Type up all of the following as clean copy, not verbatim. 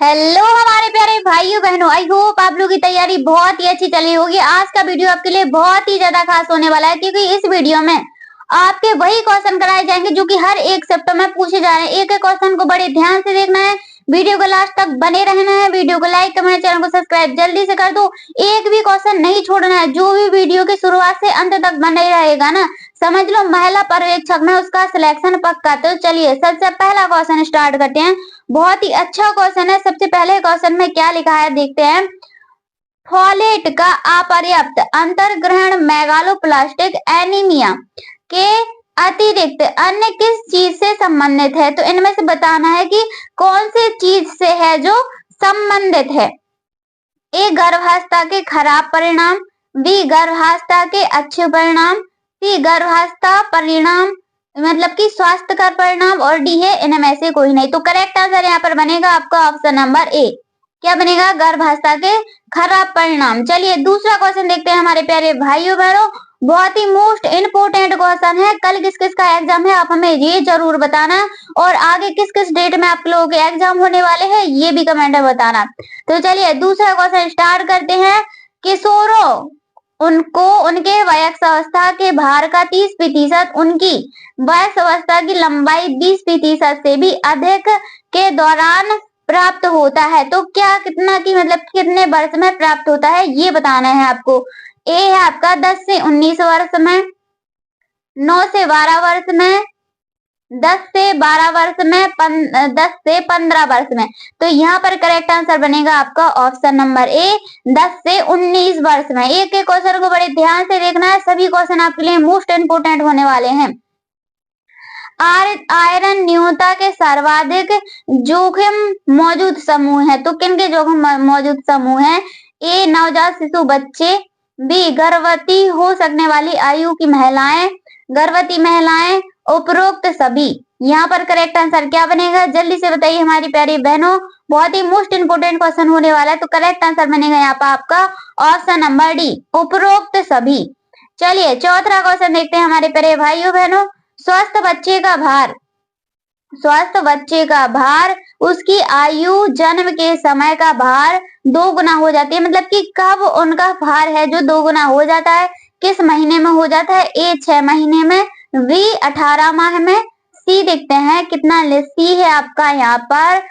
Hello हमारे प्यारे भाइयों बहनों, आई होप आप लोग की तैयारी बहुत ही अच्छी चली होगी। आज का वीडियो आपके लिए बहुत ही ज्यादा खास होने वाला है, क्योंकि इस वीडियो में आपके वही क्वेश्चन कराए जाएंगे जो कि हर एक सेप्टर में पूछे जा रहे हैं। एक एक क्वेश्चन को बड़े ध्यान से देखना है, वीडियो को लास्ट तक बने रहना है, वीडियो को लाइक कमेंट चैनल को सब्सक्राइब जल्दी से कर दो। एक भी क्वेश्चन नहीं छोड़ना है, जो भी वीडियो की शुरुआत से अंत तक बने रहेगा ना, समझ लो महिला पर्यवेक्षक में उसका सिलेक्शन पक्का। तो चलिए सबसे पहला क्वेश्चन स्टार्ट करते हैं। बहुत ही अच्छा क्वेश्चन है। सबसे पहले क्वेश्चन में क्या लिखा है देखते हैं। फोलेट का अपर्याप्त अंतर्ग्रहण मेगालोप्लास्टिक एनीमिया के अतिरिक्त अन्य किस चीज से संबंधित है? तो इनमें से बताना है कि कौन सी चीज से है जो संबंधित है। ए गर्भावस्था के खराब परिणाम, बी गर्भावस्था के अच्छे परिणाम, सी गर्भावस्था परिणाम मतलब कि स्वास्थ्यकर परिणाम, और डी है इनमें से कोई नहीं। तो करेक्ट आंसर यहाँ पर बनेगा आपका ऑप्शन नंबर ए। क्या बनेगा? गर्भावस्था के खराब परिणाम। चलिए दूसरा क्वेश्चन देखते हैं हमारे प्यारे भाइयों बहनों। बहुत ही मोस्ट इम्पोर्टेंट क्वेश्चन है। कल किस किस का एग्जाम है आप हमें ये जरूर बताना, और आगे किस किस डेट में आप लोगों के एग्जाम होने वाले हैं ये भी कमेंट में बताना। तो चलिए दूसरा क्वेश्चन स्टार्ट करते हैं। किशोरों उनको उनके वयस्कावस्था के भार का 30%, उनकी वयस्कावस्था की लंबाई 20% से भी अधिक के दौरान प्राप्त होता है। तो क्या कितना की मतलब कितने वर्ष में प्राप्त होता है ये बताना है आपको। ए है आपका 10 से 19 वर्ष में, 9 से 12 वर्ष में, 10 से 12 वर्ष में, 10 से 15 वर्ष में। तो यहाँ पर करेक्ट आंसर बनेगा आपका ऑप्शन नंबर ए, 10 से 19 वर्ष में। एक एक क्वेश्चन को बड़े ध्यान से देखना है, सभी क्वेश्चन आपके लिए मोस्ट इंपोर्टेंट होने वाले हैं। आयरन न्यूनता के सर्वाधिक जोखिम मौजूद समूह है। तो किन के जोखिम मौजूद समूह है? ए नवजात शिशु बच्चे, बी गर्भवती हो सकने वाली आयु की महिलाएं, गर्भवती महिलाएं, उपरोक्त सभी। यहाँ पर करेक्ट आंसर क्या बनेगा जल्दी से बताइए हमारी प्यारी बहनों, बहुत ही मोस्ट इंपोर्टेंट क्वेश्चन होने वाला है। तो करेक्ट आंसर बनेगा यहाँ पर आपका ऑप्शन नंबर डी, उपरोक्त सभी। चलिए चौथा क्वेश्चन देखते हैं हमारे प्यारे भाइयों बहनों। स्वस्थ बच्चे का भार, स्वस्थ बच्चे का भार उसकी आयु जन्म के समय का भार 2 गुना हो जाती है। मतलब कि कब उनका भार है जो 2 गुना हो जाता है, किस महीने में हो जाता है? ए 6 महीने में, बी 18 माह में, सी देखते हैं कितना सी है आपका यहाँ पर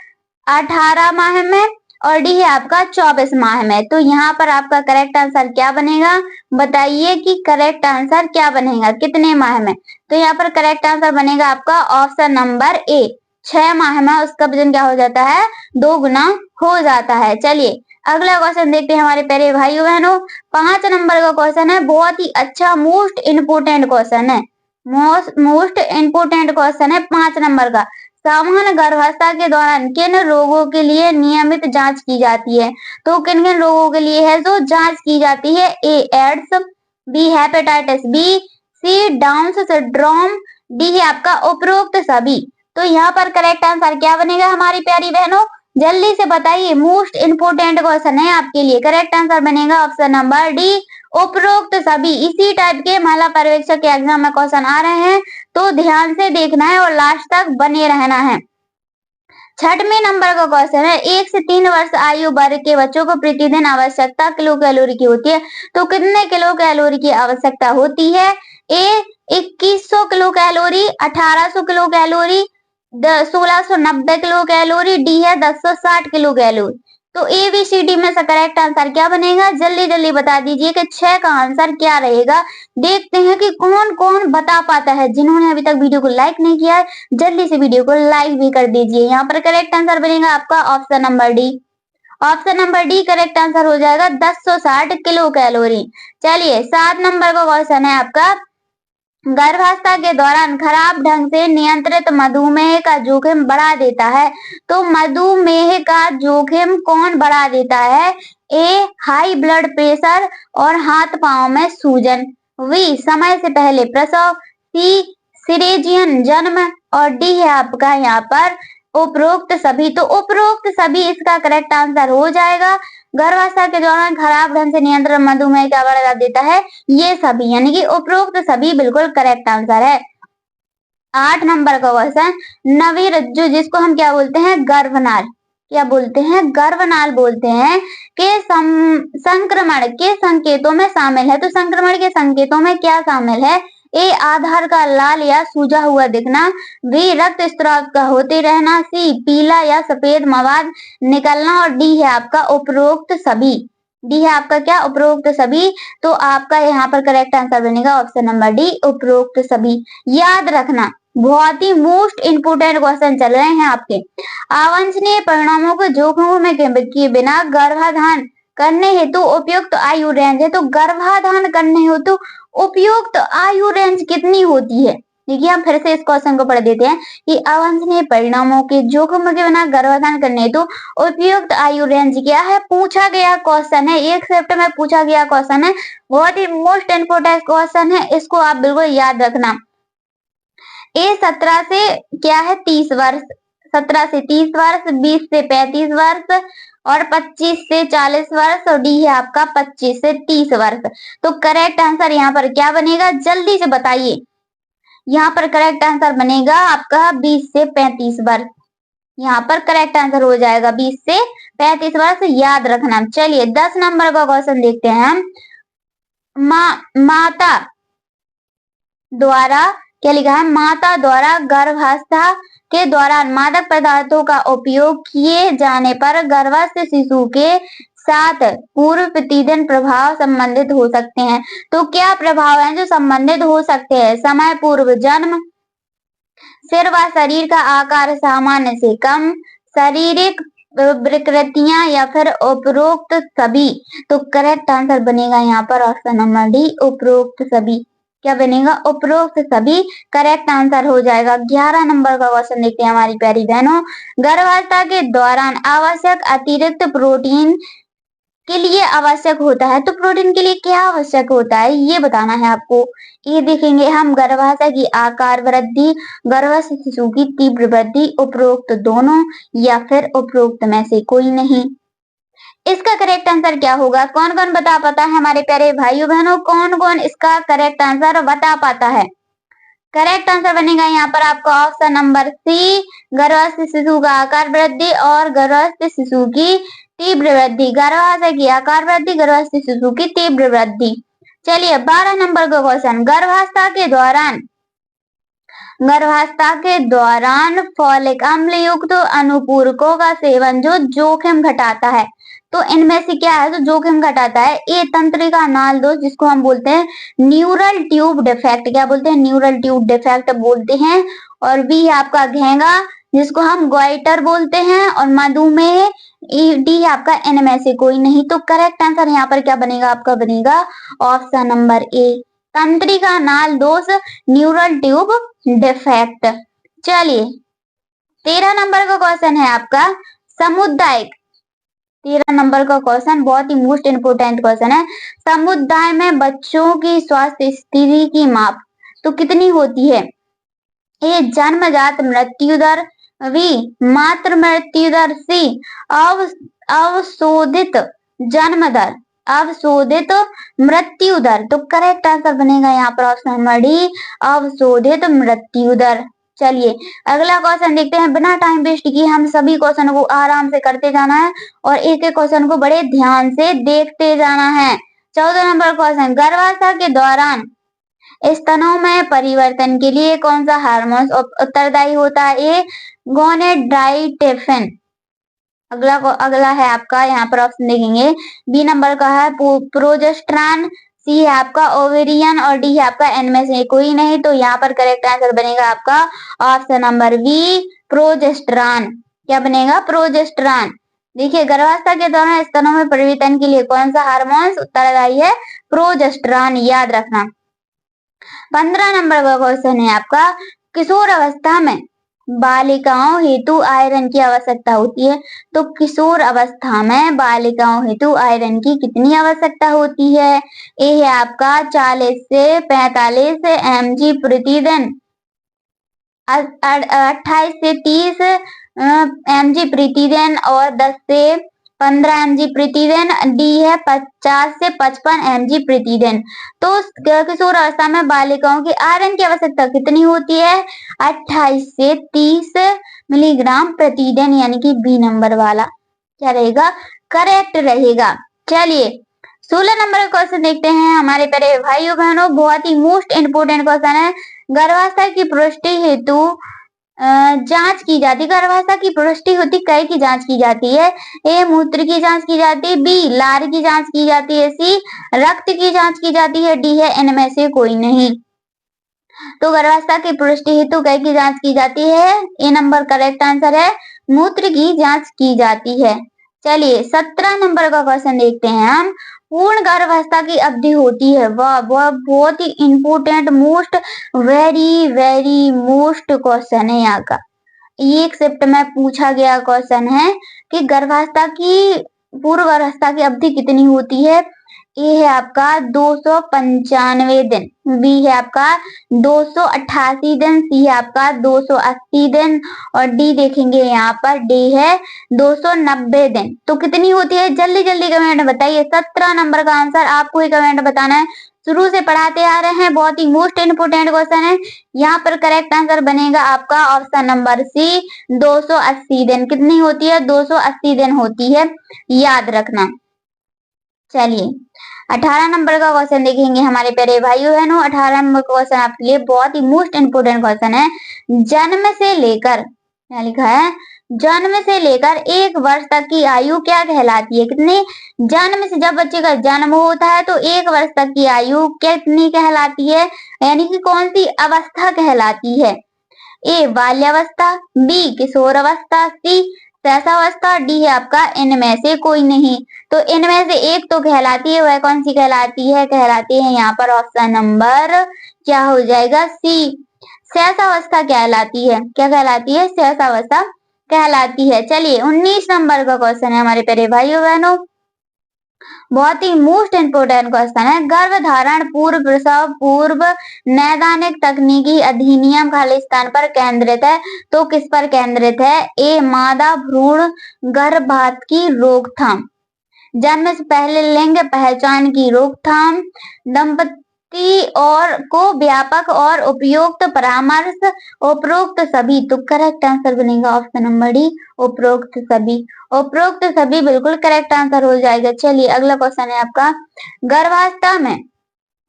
18 माह में, और डी है आपका 24 माह में। तो यहाँ पर आपका करेक्ट आंसर क्या बनेगा बताइए कि करेक्ट आंसर क्या बनेगा कितने माह में? तो यहाँ पर करेक्ट आंसर बनेगा आपका ऑप्शन नंबर ए, 6 माह में उसका वजन क्या हो जाता है? 2 गुना हो जाता है। चलिए अगला क्वेश्चन देखते हैं हमारे प्यारे भाइयों बहनों। 5 नंबर का क्वेश्चन है, बहुत ही अच्छा मोस्ट इंपोर्टेंट क्वेश्चन है, मोस्ट इंपोर्टेंट क्वेश्चन है 5 नंबर का। सामान्य गर्भावस्था के दौरान किन रोगों के लिए नियमित जांच की जाती है? तो किन किन रोगों के लिए है जो जांच की जाती है? ए एड्स, बी हेपेटाइटिस बी, सी डाउन सिंड्रोम, डी है आपका उपरोक्त सभी। तो यहाँ पर करेक्ट आंसर क्या बनेगा हमारी प्यारी बहनों जल्दी से बताइए, मोस्ट इंपोर्टेंट क्वेश्चन है आपके लिए। करेक्ट आंसर बनेगा ऑप्शन नंबर डी, उपरोक्त सभी। इसी टाइप के महिला पर्यवेक्षक के एग्जाम में क्वेश्चन आ रहे हैं, तो ध्यान से देखना है और लास्ट तक बने रहना है। 6वें नंबर का क्वेश्चन है, 1 से 3 वर्ष आयु वर्ग के बच्चों को प्रतिदिन आवश्यकता किलो कैलोरी की होती है। तो कितने किलो कैलोरी की आवश्यकता होती है? ए 2100 kilo calorie, 1800 kilo calorie, 1690 kilo calorie, D है 1060 किलो कैलोरी। तो ए बी सी डी में से करेक्ट आंसर क्या बनेगा जल्दी जल्दी बता दीजिए कि 6 का आंसर क्या रहेगा। देखते हैं कि कौन कौन बता पाता है। जिन्होंने अभी तक वीडियो को लाइक नहीं किया है जल्दी से वीडियो को लाइक भी कर दीजिए। यहाँ पर करेक्ट आंसर बनेगा आपका option number D, option number D correct answer हो जाएगा 1060 किलो कैलोरी। चलिए 7 नंबर का क्वेश्चन है आपका, गर्भावस्था के दौरान खराब ढंग से नियंत्रित मधुमेह का जोखिम बढ़ा देता है। तो मधुमेह का जोखिम कौन बढ़ा देता है? ए हाई ब्लड प्रेशर और हाथ पांव में सूजन, बी समय से पहले प्रसव, सी सिरेजियन जन्म, और डी है आपका यहाँ पर उपरोक्त सभी। तो उपरोक्त सभी इसका करेक्ट आंसर हो जाएगा। गर्भावस्था के दौरान खराब ढंग से नियंत्रण मधुमेह क्या बढ़ा देता है? ये सभी, यानी कि उपरोक्त सभी बिल्कुल करेक्ट आंसर है। 8 नंबर का क्वेश्चन, नवी रज्जु जिसको हम क्या बोलते हैं? गर्भनाल, क्या बोलते हैं, गर्भनाल बोलते हैं, के संक्रमण के संकेतों में शामिल है। तो संक्रमण के संकेतों में क्या शामिल है? ए, आधार का लाल या सूजा हुआ दिखना। बी, रक्त स्त्राव का होते रहना। सी, पीला या सफेद मवाद निकलना। और डी है आपका उपरोक्त सभी। डी है आपका क्या? उपरोक्त सभी। तो आपका यहाँ पर करेक्ट आंसर बनेगा ऑप्शन नंबर डी, उपरोक्त सभी। याद रखना, बहुत ही मोस्ट इंपोर्टेंट क्वेश्चन चल रहे हैं आपके। अवांछनीय परिणामों को जोखिमों में किए बिना गर्भाधान करने हेतु उपयुक्त आयु रेंज है। तो गर्भाधान करने हेतु उपयुक्त आयु रेंज कितनी होती है? देखिए हम फिर से इस क्वेश्चन को पढ़ देते हैं कि अवांछनीय परिणामों के जोखिम के बिना गर्भाधान करने हेतु उपयुक्त आयु रेंज क्या है? पूछा गया क्वेश्चन है, एक शिफ्ट में पूछा गया क्वेश्चन है, बहुत ही मोस्ट इंपोर्टेंट क्वेश्चन है, इसको आप बिल्कुल याद रखना। ए 17 से क्या है 30 वर्ष, 17 से 30 वर्ष, 20 से 35 वर्ष और 25 से 40 वर्ष और डी है आपका 25 से 30 वर्ष। तो करेक्ट आंसर यहाँ पर क्या बनेगा? जल्दी से बताइए। यहाँ पर करेक्ट आंसर बनेगा आपका 20 से 35 वर्ष। यहाँ पर करेक्ट आंसर हो जाएगा 20 से 35 वर्ष, याद रखना। चलिए 10 नंबर का क्वेश्चन देखते हैं हम। माता द्वारा क्या लिखा है? माता द्वारा गर्भावस्था के दौरान मादक पदार्थों का उपयोग किए जाने पर गर्भस्थ शिशु के साथ पूर्व प्रतिदिन प्रभाव संबंधित हो सकते हैं। तो क्या प्रभाव हैं जो संबंधित हो सकते हैं? समय पूर्व जन्म, सिर व शरीर का आकार सामान्य से कम, शारीरिक विकृतियां या फिर उपरोक्त सभी। तो करेक्ट आंसर बनेगा यहाँ पर ऑप्शन नंबर डी, उपरोक्त सभी। क्या बनेगा? उपरोक्त सभी करेक्ट आंसर हो जाएगा। 11 नंबर का क्वेश्चन देखते हैं हमारी प्यारी बहनों। गर्भावस्था के दौरान आवश्यक अतिरिक्त प्रोटीन के लिए आवश्यक होता है। तो प्रोटीन के लिए क्या आवश्यक होता है ये बताना है आपको। ये देखेंगे हम, गर्भाशय की आकार वृद्धि, गर्भस्थ शिशु की तीव्र वृद्धि, उपरोक्त दोनों या फिर उपरोक्त में से कोई नहीं। इसका करेक्ट आंसर क्या होगा? कौन कौन बता पाता है हमारे प्यारे भाइयों बहनों? कौन कौन इसका करेक्ट आंसर बता पाता है? करेक्ट आंसर बनेगा यहाँ पर आपका ऑप्शन नंबर सी, गर्भस्थ शिशु का आकार वृद्धि और गर्भस्थ शिशु की तीव्र वृद्धि। गर्भाशय की आकार वृद्धि, गर्भस्थ शिशु की तीव्र वृद्धि। चलिए 12 नंबर का क्वेश्चन। गर्भावस्था के दौरान फॉलिक अम्ल युक्त अनुपूरकों का सेवन जो जोखिम घटाता है। तो इनमें से क्या है जो जोखिम घटाता है? ए, तंत्रिका नाल दोष जिसको हम बोलते हैं न्यूरल ट्यूब डिफेक्ट, क्या बोलते हैं? न्यूरल ट्यूब डिफेक्ट बोलते हैं। और बी आपका घेंगा जिसको हम गोइटर बोलते हैं। और मधुमेह, डी आपका इनमें से कोई नहीं। तो करेक्ट आंसर यहाँ पर क्या बनेगा? आपका बनेगा ऑप्शन नंबर ए, तंत्रिका नाल दोष, न्यूरल ट्यूब डिफेक्ट। चलिए 13 नंबर का क्वेश्चन है आपका सामुदायिक। 13 नंबर का क्वेश्चन बहुत ही मोस्ट इंपोर्टेंट क्वेश्चन है। समुदाय में बच्चों की स्वास्थ्य स्थिति की माप तो कितनी होती है? ए, जन्मजात मृत्यु दर, बी, मातृ मृत्यु दर, सी, अवशोधित जन्म दर, अवशोधित मृत्यु दर। तो करेक्ट आंसर बनेगा यहाँ पर ऑप्शन नंबर डी, अवशोधित मृत्यु दर। चलिए अगला क्वेश्चन देखते हैं। बिना टाइम वेस्ट किए हम सभी क्वेश्चन को आराम से करते जाना है और एक एक क्वेश्चन को बड़े ध्यान से देखते जाना है। 14 नंबर क्वेश्चन। गर्भावस्था के दौरान स्तनों में परिवर्तन के लिए कौन सा हार्मोन उत्तरदायी होता है? ए, गोनेडाइट्रोफिन। अगला है आपका यहाँ पर ऑप्शन देखेंगे। बी नंबर का है प्रोजेस्टेरॉन, सी है आपका ओवेरियन और डी है आपका इनमें से कोई नहीं। तो यहाँ पर करेक्ट आंसर बनेगा आपका ऑप्शन नंबर बी, प्रोजेस्टेरॉन। क्या बनेगा? प्रोजेस्टेरॉन। देखिए गर्भावस्था के दौरान स्तनों में परिवर्तन के लिए कौन सा हार्मोन उत्तरदायी है? प्रोजेस्टेरॉन, याद रखना। 15 नंबर का क्वेश्चन है आपका किशोर अवस्था में बालिकाओं हेतु आयरन की आवश्यकता होती है। तो किशोर अवस्था में बालिकाओं हेतु आयरन की कितनी आवश्यकता होती है? ए है आपका 40 से 45 mg प्रतिदिन, 28 से 30 mg प्रतिदिन और 10 से 15 mg प्रतिदिन, डी है 50 से 55 mg प्रतिदिन। तो किशोर अवस्था में बालिकाओं की आयरन की आवश्यकता कितनी होती है? 28 से 30 मिलीग्राम प्रतिदिन, यानी कि बी नंबर वाला क्या रहेगा? करेक्ट रहेगा। चलिए 16 नंबर का क्वेश्चन देखते हैं हमारे प्यारे भाइयों बहनों, बहुत ही मोस्ट इंपोर्टेंट क्वेश्चन है। गर्भावस्था की पुष्टि हेतु जांच की जाती है। गर्भावस्था की पुष्टि होती कै की जांच की जाती है? ए मूत्र की जांच की जाती है, बी लार की जांच की जाती है, सी रक्त की जांच की जाती है, डी है इनमें से कोई नहीं। तो गर्भावस्था की पुष्टि हेतु कै की जांच की जाती है? ए नंबर करेक्ट आंसर है, मूत्र की जांच की जाती है। चलिए 17 नंबर का क्वेश्चन देखते हैं हम। पूर्ण गर्भावस्था की अवधि होती है, वह बहुत ही important most very most question है यहाँ का। एक शिफ्ट में पूछा गया क्वेश्चन है कि गर्भावस्था की पूर्व गर्भावस्था की अवधि कितनी होती है? ए है आपका 295 दिन, बी है आपका 288 दिन, सी है आपका 280 दिन और डी देखेंगे यहाँ पर डी है 290 दिन। तो कितनी होती है? जल्दी जल्दी कमेंट बताइए। 17 नंबर का आंसर आपको ही कमेंट बताना है। शुरू से पढ़ाते आ रहे हैं, बहुत ही मोस्ट इंपोर्टेंट क्वेश्चन है। यहाँ पर करेक्ट आंसर बनेगा आपका ऑप्शन नंबर सी 280 दिन। कितनी होती है? 280 दिन होती है, याद रखना। चलिए 18 नंबर का क्वेश्चन देखेंगे हमारे प्यारे भाइयों बहनों। 18 नंबर क्वेश्चन आपके लिए बहुत ही मोस्ट इंपोर्टेंट क्वेश्चन है। जन्म से लेकर, क्या लिखा है? जन्म से लेकर 1 वर्ष तक की आयु क्या कहलाती है? कितनी? जन्म से, जब बच्चे का जन्म होता है तो 1 वर्ष तक की आयु कितनी कहलाती है, यानी कि कौन सी अवस्था कहलाती है? ए बाल्यावस्था, बी किशोर अवस्था, सी शैशवावस्था, डी है आपका इनमें से कोई नहीं। तो इनमें से एक तो कहलाती है, वह कौन सी कहलाती है? कहलाती है यहाँ पर ऑप्शन नंबर क्या हो जाएगा? सी शैशवावस्था कहलाती है। क्या कहलाती है? शैशवावस्था कहलाती है। चलिए 19 नंबर का क्वेश्चन है हमारे प्यारे भाइयों बहनों, बहुत ही मोस्ट इंपोर्टेंट क्वेश्चन है। गर्भधारण पूर्व प्रसव पूर्व नैदानिक तकनीकी अधिनियम खालिस्तान पर केंद्रित है, तो किस पर केंद्रित है? ए मादा भ्रूण गर्भपात की रोकथाम, जन्म से पहले लिंग पहचान की रोकथाम, दंपति और को व्यापक और उपयुक्त परामर्श, उपरोक्त सभी। तो करेक्ट आंसर बनेगा ऑप्शन नंबर डी उपरोक्त सभी। उपरोक्त सभी बिल्कुल करेक्ट आंसर हो जाएगा। चलिए अगला क्वेश्चन है आपका।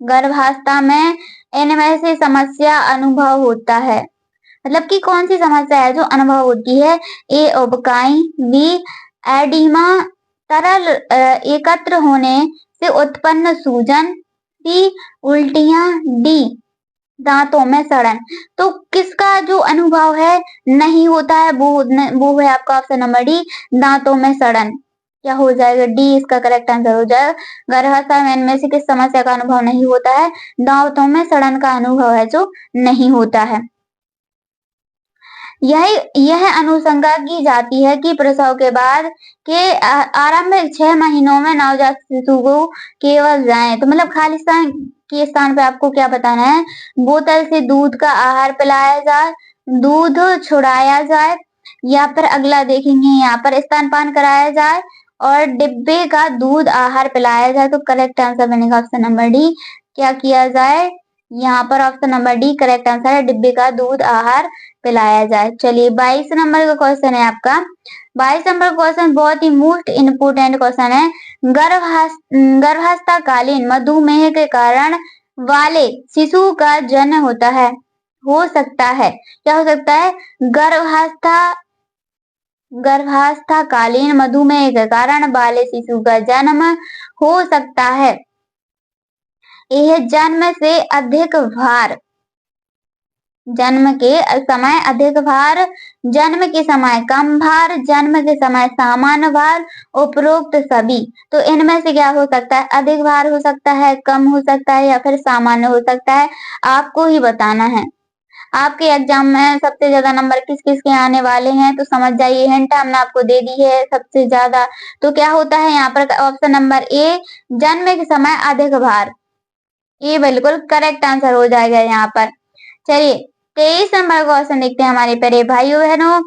गर्भावस्था में इनमें से समस्या अनुभव होता है, मतलब कि कौन सी समस्या है जो अनुभव होती है? ए उबकाई, बी एडिमा तरल एकत्र होने से उत्पन्न सूजन, सी उल्टियां, डी दांतों में सड़न। तो किसका जो अनुभव है नहीं होता है वो है आपका ऑप्शन नंबर डी दांतों में सड़न। क्या हो जाएगा? डी इसका करेक्ट आंसर हो जाएगा। गर्भावस्था में इनमें से किस समस्या का अनुभव नहीं होता है? दांतों में सड़न का अनुभव है जो नहीं होता है। यह अनुशंसा की जाती है कि प्रसव के बाद के आरंभिक 6 महीनों में नवजात शिशु को केवल जाए, तो मतलब खालिस्तान के स्थान पे आपको क्या बताना है? बोतल से दूध का आहार पिलाया जाए, दूध छुड़ाया जाए, या फिर अगला देखेंगे यहाँ पर स्तनपान कराया जाए और डिब्बे का दूध आहार पिलाया जाए। तो करेक्ट आंसर बनेगा ऑप्शन नंबर डी। क्या किया जाए? यहाँ पर option number D correct answer है, डिब्बे का दूध आहार पिलाया जाए। चलिए 22 नंबर का क्वेश्चन है आपका। 22 नंबर क्वेश्चन बहुत ही मोस्ट इंपोर्टेंट क्वेश्चन है। गर्भावस्था कालीन मधुमेह के कारण वाले शिशु का जन्म होता है, हो सकता है, क्या हो सकता है? गर्भावस्था कालीन मधुमेह के कारण वाले शिशु का जन्म हो सकता है। यह जन्म से अधिक भार, जन्म के समय अधिक भार, जन्म के समय कम भार, जन्म के समय सामान्य भार, उपरोक्त सभी। तो इनमें से क्या हो सकता है? अधिक भार हो सकता है, कम हो सकता है, या फिर सामान्य हो सकता है। आपको ही बताना है। आपके एग्जाम में सबसे ज्यादा नंबर किस किस के आने वाले हैं, तो समझ जाइए। हिंट हमने आपको दे दी है सबसे ज्यादा। तो क्या होता है यहाँ पर? ऑप्शन नंबर ए जन्म के समय अधिक भार, ये बिल्कुल करेक्ट आंसर हो जाएगा यहाँ पर। चलिए 23 नंबर क्वेश्चन देखते हैं हमारे प्यारे भाइयों बहनों।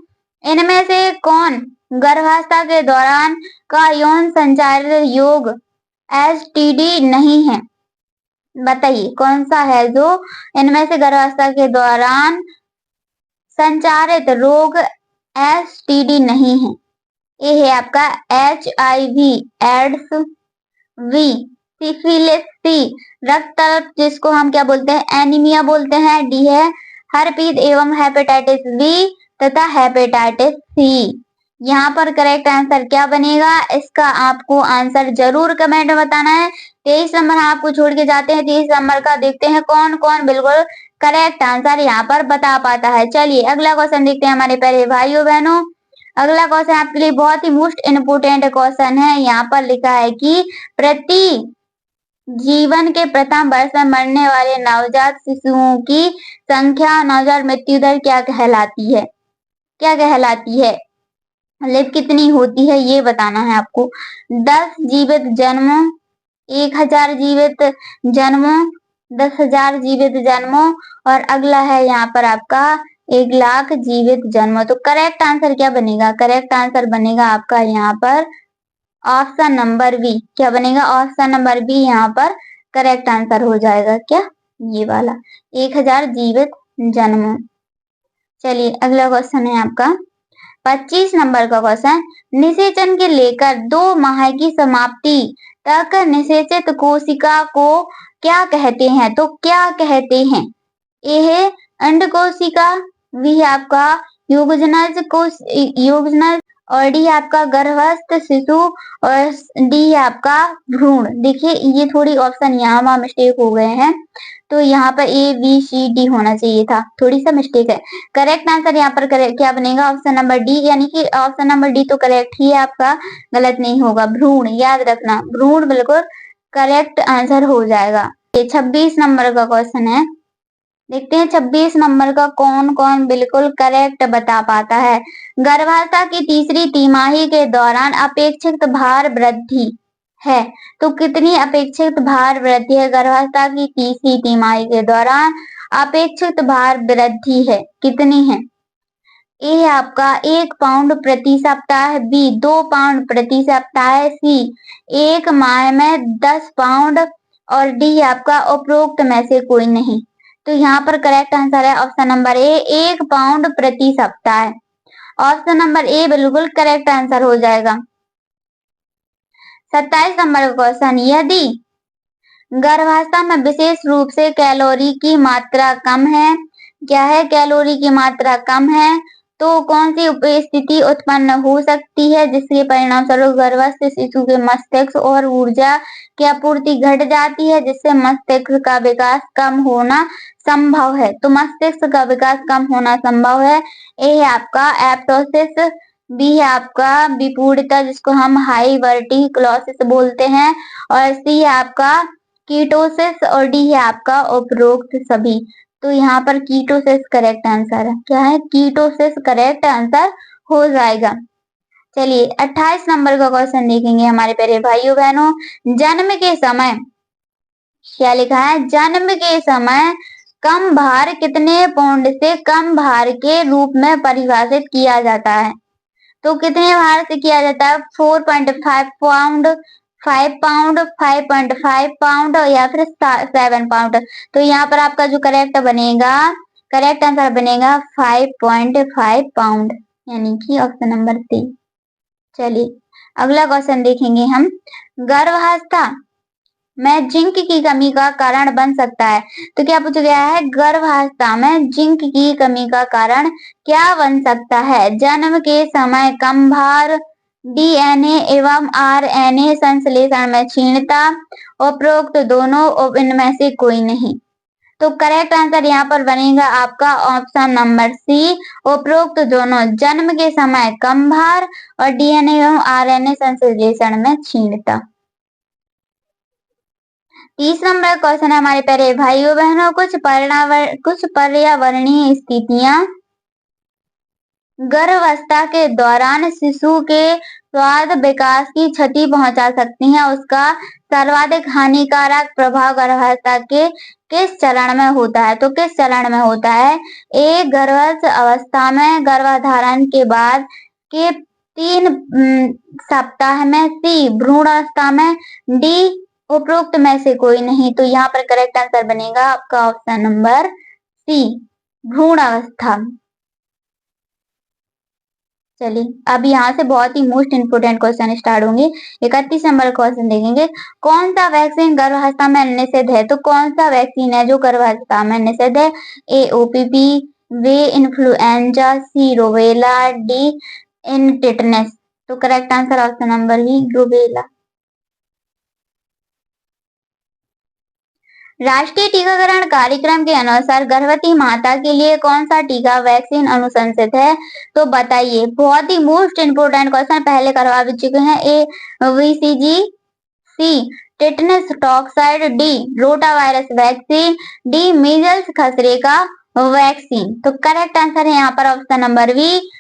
इनमें से कौन गर्भावस्था के दौरान का यौन संचार योग एसटीडी नहीं है। बताइए कौन सा है जो इनमें से गर्भावस्था के दौरान संचारित रोग एसटीडी नहीं है। ये है आपका HIV एड्स, वी सिफिलिस, सी रक्त जिसको हम क्या बोलते हैं एनीमिया बोलते हैं, डी है हर्पीस एवं हेपेटाइटिस बी तथा हेपेटाइटिस सी। यहाँ पर करेक्ट आंसर क्या बनेगा, इसका आपको आंसर जरूर कमेंट में बताना है। 23 नंबर हम आपको छोड़ के जाते हैं। 23 नंबर का देखते हैं कौन कौन बिल्कुल करेक्ट आंसर यहाँ पर बता पाता है। चलिए अगला क्वेश्चन देखते हैं हमारे प्यारे भाइयों बहनों। अगला क्वेश्चन आपके लिए बहुत ही मोस्ट इम्पोर्टेंट क्वेश्चन है। यहाँ पर लिखा है कि प्रति जीवन के प्रथम वर्ष में मरने वाले नवजात शिशुओं की संख्या, नवजात मृत्यु दर क्या कहलाती है? क्या कहलाती है? मतलब कितनी होती है ये बताना है आपको। 10 जीवित जन्मों, 1000 जीवित जन्मों, 10,000 जीवित जन्मों और अगला है यहाँ पर आपका 1,00,000 जीवित जन्मों। तो करेक्ट आंसर क्या बनेगा? करेक्ट आंसर बनेगा आपका यहाँ पर ऑप्शन नंबर बी। क्या बनेगा? ऑप्शन नंबर बी यहाँ पर करेक्ट आंसर हो जाएगा। क्या? ये वाला 1000 जीवित जन्मों। चलिए अगला क्वेश्चन है आपका 25 नंबर का क्वेश्चन। निषेचन के लेकर 2 माह की समाप्ति तक निषेचित कोशिका को क्या कहते हैं? तो क्या कहते हैं? ए है अंड कोशिका, बी है आपका युग्मनज और डी आपका गर्भस्थ शिशु और डी है आपका भ्रूण। देखिए ये थोड़ी ऑप्शन यहाँ वहाँ मिस्टेक हो गए हैं, तो यहाँ पर ABCD होना चाहिए था, थोड़ी सा मिस्टेक है। करेक्ट आंसर यहाँ पर क्या बनेगा? ऑप्शन नंबर डी, यानी कि ऑप्शन नंबर डी तो करेक्ट ही है आपका, गलत नहीं होगा। भ्रूण, याद रखना भ्रूण बिल्कुल करेक्ट आंसर हो जाएगा। ये 26 नंबर का क्वेश्चन है। देखते हैं 26 नंबर का कौन कौन बिल्कुल करेक्ट बता पाता है। गर्भावस्था की तीसरी तिमाही के दौरान अपेक्षित भार वृद्धि है, तो कितनी अपेक्षित भार वृद्धि है? गर्भावस्था की तीसरी तिमाही के दौरान अपेक्षित भार वृद्धि है, कितनी है? ए है आपका 1 पाउंड प्रति सप्ताह, बी 2 पाउंड प्रति सप्ताह, सी 1 माह में 10 पाउंड और डी आपका उपरोक्त में से कोई नहीं। तो यहाँ पर करेक्ट आंसर है ऑप्शन नंबर ए, 1 पाउंड प्रति सप्ताह। ऑप्शन नंबर ए बिल्कुल करेक्ट आंसर हो जाएगा। 27 नंबर का क्वेश्चन। यदि गर्भावस्था में विशेष रूप से कैलोरी की मात्रा कम है, क्या है? कैलोरी की मात्रा कम है, तो कौन सी स्थिति उत्पन्न हो सकती है जिसके परिणाम स्वरूप गर्भस्थ शिशु के मस्तिष्क और ऊर्जा की आपूर्ति घट जाती है, जिससे मस्तिष्क का विकास कम होना संभव है? तो मस्तिष्क का विकास कम होना संभव है। ए है आपका एप्टोसिस, बी है आपका विपूर्णता जिसको हम हाइवर्टिकुलोसिस बोलते हैं और सी है आपका कीटोसिस और डी है आपका उपरोक्त सभी। तो यहाँ पर कीटोसिस करेक्ट आंसर है। क्या है? कीटोसिस करेक्ट आंसर हो जाएगा। चलिए 28 नंबर का क्वेश्चन देखेंगे हमारे प्यारे भाइयों बहनों। जन्म के समय क्या लिखा है? जन्म के समय कम भार कितने पाउंड से कम भार के रूप में परिभाषित किया जाता है? तो कितने भार से किया जाता है? 4.5 पाउंड, 5 पाउंड, 5.5 पाउंड या फिर 7 पाउंड। तो यहाँ पर आपका जो करेक्ट बनेगा, करेक्ट आंसर बनेगा 5.5 पाउंड, यानी कि ऑप्शन नंबर सी। चलिए अगला क्वेश्चन देखेंगे हम। गर्भावस्था में जिंक की कमी का कारण बन सकता है, तो क्या पूछा गया है? गर्भावस्था में जिंक की कमी का कारण क्या बन सकता है? जन्म के समय कम भार, DNA एवं RNA संश्लेषण में क्षीणता, उपरोक्त दोनों, इनमें से कोई नहीं। तो करेक्ट आंसर यहाँ पर बनेगा आपका ऑप्शन नंबर सी, उपरोक्त दोनों। जन्म के समय कम भार और DNA एवं RNA संश्लेषण में क्षीणता। 30 नंबर क्वेश्चन है हमारे प्यारे भाइयों बहनों। कुछ पर्यावरणीय स्थितियां गर्भावस्था के दौरान शिशु के स्वाद विकास की क्षति पहुंचा सकती हैं। उसका सर्वाधिक हानिकारक प्रभाव गर्भावस्था के किस चरण में होता है? तो किस चरण में होता है? ए गर्भावस्था अवस्था में, गर्भधारण के बाद के 3 सप्ताह में, सी भ्रूणावस्था में, डी उपरोक्त में से कोई नहीं। तो यहाँ पर करेक्ट आंसर बनेगा आपका ऑप्शन नंबर सी भ्रूणावस्था। चलिए अब यहाँ से बहुत ही मोस्ट इंपोर्टेंट क्वेश्चन स्टार्ट होंगे। 31 नंबर क्वेश्चन देखेंगे, कौन सा वैक्सीन गर्भावस्था में निषेध है? तो कौन सा वैक्सीन है जो गर्भावस्था में निषेध है? A OPV, B influenza, C rubella, D इन टिटनेस। तो correct answer option number B rubella. राष्ट्रीय टीकाकरण कार्यक्रम के अनुसार गर्भवती माता के लिए कौन सा टीका वैक्सीन अनुशंसित है? तो बताइए, बहुत ही मोस्ट इंपोर्टेंट क्वेश्चन पहले करवा भी चुके हैं। A BCG, C tetanus toxoid, D rota virus vaccine, D measles खसरे का वैक्सीन। तो करेक्ट आंसर है यहाँ पर option number B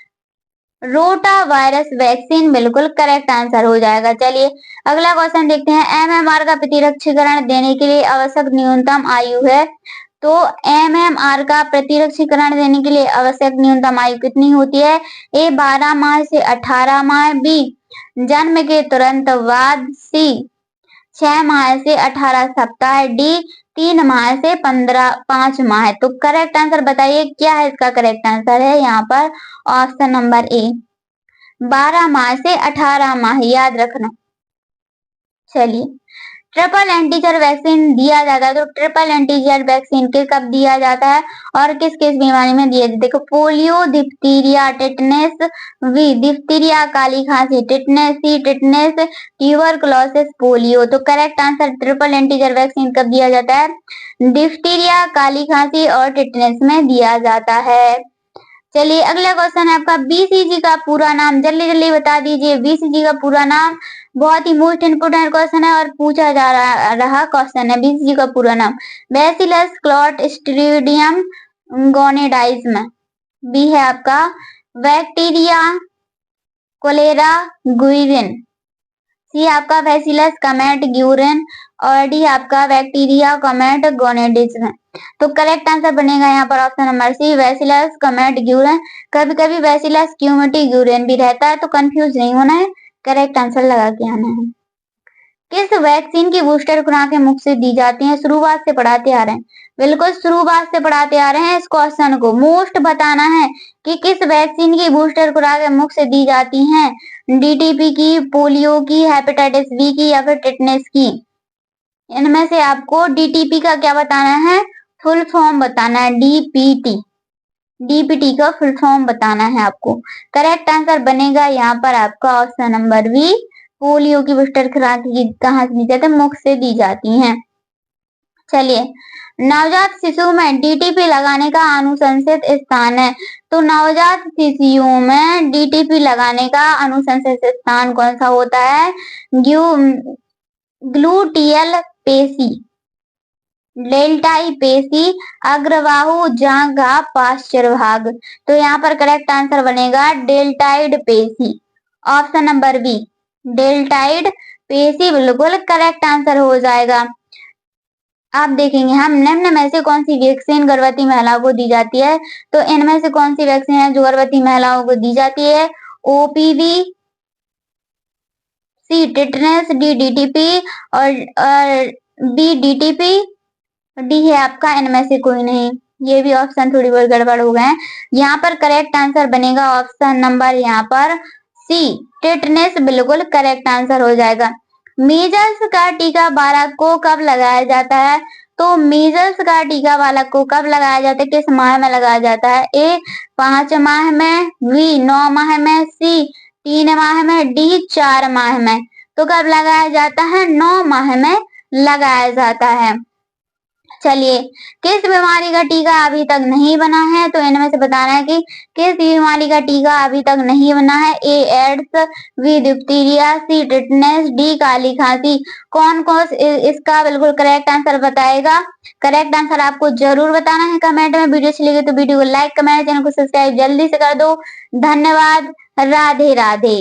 rota virus vaccine बिल्कुल करेक्ट आंसर हो जाएगा। चलिए अगला क्वेश्चन देखते हैं, एमएमआर का प्रतिरक्षीकरण देने के लिए आवश्यक न्यूनतम आयु है? तो एमएमआर का प्रतिरक्षीकरण देने के लिए आवश्यक न्यूनतम आयु कितनी होती है? ए 12 माह से 18 माह, बी जन्म के तुरंत बाद, सी 6 माह से 18 सप्ताह, डी 3 माह से 5 माह। तो करेक्ट आंसर बताइए क्या है इसका करेक्ट आंसर है यहाँ पर ऑप्शन नंबर ए 12 माह से 18 माह, याद रखना। चलिए ट्रिपल एंटीजन वैक्सीन दिया जाता है, तो ट्रिपल एंटीजन वैक्सीन के कब दिया जाता है और किस किस बीमारी में दिया जाता है? देखो polio, diphtheria, tetanus, B diphtheria काली खांसी, tetanus, C tetanus, tuberculosis, polio. तो correct answer triple antigen vaccine कब दिया जाता है? डिप्थीरिया, काली खांसी और टिटनेस में दिया जाता है। चलिए अगला क्वेश्चन है आपका, बीसीजी का पूरा नाम जल्दी जल्दी बता दीजिए। बीसीजी का पूरा नाम बहुत ही मोस्ट इंपोर्टेंट क्वेश्चन है और पूछा जा रहा क्वेश्चन है। बीसीजी का पूरा नाम बैसिलस क्लॉस्ट्रिडियम गोनेडाइज्म, बी है आपका बैक्टीरिया कोलेरा गुइरिन, सी आपका बैसिलस कमेट ग्यूरिन और डी आपका बैक्टीरिया कमेट गोनेडिज्म। तो करेक्ट आंसर बनेगा यहाँ पर option number C bacillus Calmette Guerin. कभी कभी बैसिलस क्यूमिटी ग्यूरिन भी रहता है, तो कंफ्यूज नहीं होना है, करेक्ट आंसर लगा के आना है। किस वैक्सीन की बूस्टर खुराकें मुख से दी जाती हैं? शुरुआत से पढ़ाते आ रहे हैं, बिल्कुल शुरुआत से पढ़ाते आ रहे हैं। इस क्वेश्चन को मोस्ट बताना है कि किस वैक्सीन की बूस्टर खुराकें मुख से दी जाती हैं? डीटीपी की, पोलियो की, हेपेटाइटिस बी की या फिर टिटनेस की? इनमें से आपको डीटीपी का क्या बताना है? फुल फॉर्म बताना है, डीपीटी। डीपीटी का फुल फॉर्म बताना है आपको। करेक्ट आंसर बनेगा यहाँ पर आपका ऑप्शन नंबर बी पोलियो की बूस्टर खुराक कहाँ से दी जाती है? मुख से दी जाती हैं। चलिए नवजात शिशु में डीटीपी लगाने का अनुशंसित स्थान है, तो नवजात शिशुओं में डीटीपी लगाने का अनुशंसित स्थान कौन सा होता है? ग्लूटियल पेशी, डेल्टाई पेशी, अग्रबाहु जांघा, पाश्चर भाग। तो यहाँ पर करेक्ट आंसर बनेगा डेल्टाइड पेशी, ऑप्शन नंबर बी डेल्टाइड पेशी बिल्कुल करेक्ट आंसर हो जाएगा। आप देखेंगे हम निम्न में से कौन सी वैक्सीन गर्भवती महिलाओं को दी जाती है? तो इनमें से कौन सी वैक्सीन है जो गर्भवती महिलाओं को दी जाती है? ओपीवी, सी टिटनेस, डी डीटीपी और बी डीटीपी, डी है आपका इनमें से कोई नहीं। ये भी ऑप्शन थोड़ी बहुत गड़बड़ हो गए हैं। यहाँ पर करेक्ट आंसर बनेगा ऑप्शन नंबर यहाँ पर सी टिटनेस बिल्कुल करेक्ट आंसर हो जाएगा। मीजल्स का टीका बालक को कब लगाया जाता है? तो मीजल्स का टीका बालक को कब लगाया जाता है? किस माह में लगाया जाता है? ए 5 माह में, बी 9 माह में, सी 3 माह में, डी 4 माह में। तो कब लगाया जाता है? 9 माह में लगाया जाता है। चलिए किस बीमारी का टीका अभी तक नहीं बना है? तो इनमें से बताना है कि किस बीमारी का टीका अभी तक नहीं बना है। ए एड्स, बी डिप्थीरिया, सी टिटनेस, डी काली खांसी। कौन कौन इसका बिल्कुल करेक्ट आंसर बताएगा? करेक्ट आंसर आपको जरूर बताना है कमेंट में। वीडियो अच्छी लगी तो वीडियो को लाइक, कमेंट, चैनल को सब्सक्राइब जल्दी से कर दो। धन्यवाद, राधे राधे।